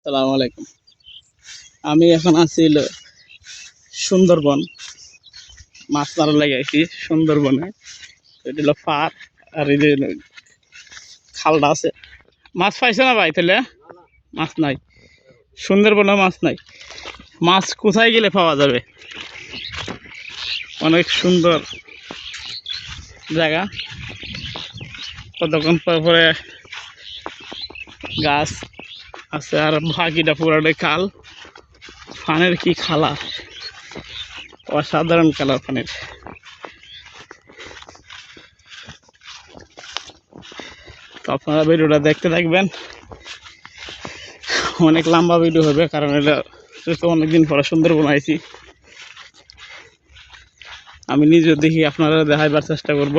আসসালামু আলাইকুম। আমি এখন আছি সুন্দরবন, মাছ মারা লাগাইছি সুন্দরবনে। এটা হলো পার, আর এই যে খালটা আছে। মাছ পাইছে না ভাই? তাহলে মাছ নাই, সুন্দরবনে মাছ নাই। মাছ কোথায় গেলে পাওয়া যাবে? অনেক সুন্দর জায়গা, কতক্ষণ পরে গাছ আছে, আর বাকিটা পুরাটাই খাল। পানের কি খালা, অসাধারণ কালার পানির। তো আপনারা ভিডিওটা দেখতে থাকবেন, অনেক লম্বা ভিডিও হবে, কারণ এটা অনেকদিন পরে সুন্দরবন আইছি। আমি নিজে দেখি আপনারা দেখাইবার চেষ্টা করব।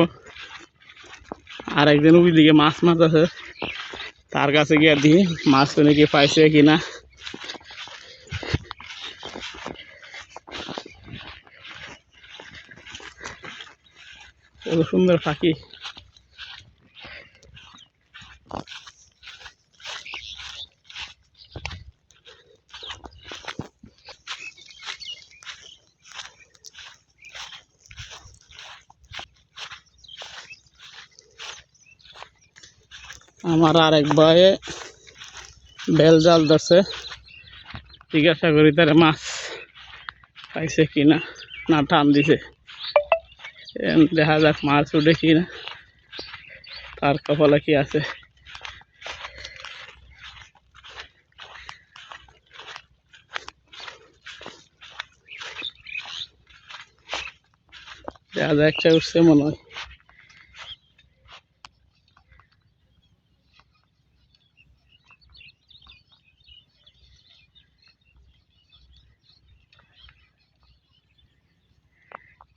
আর একদিন ওই দিকে মাছ আছে, তার কাছে গিয়ে দিই মাছ নাকি পাইছে কিনা। কত সুন্দর পাখি। আমার আরেক ভাই বেল জাল ধরছে, জিজ্ঞাসা করি তারা মাছ পাইছে কিনা, না টান দিছে। দেখা যাক মাছ উঠে কিনা, তার কপালে কি আছে। দেখা যাক একটা উঠছে মনে হয়।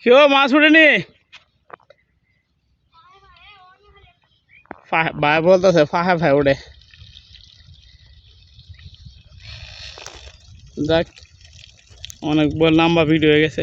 কেউ মাছ উঠেনি? ভাই বলতেছে ফাহে ভাই উঠে। যাক, অনেক বড় লম্বা ভিডিও হয়ে গেছে।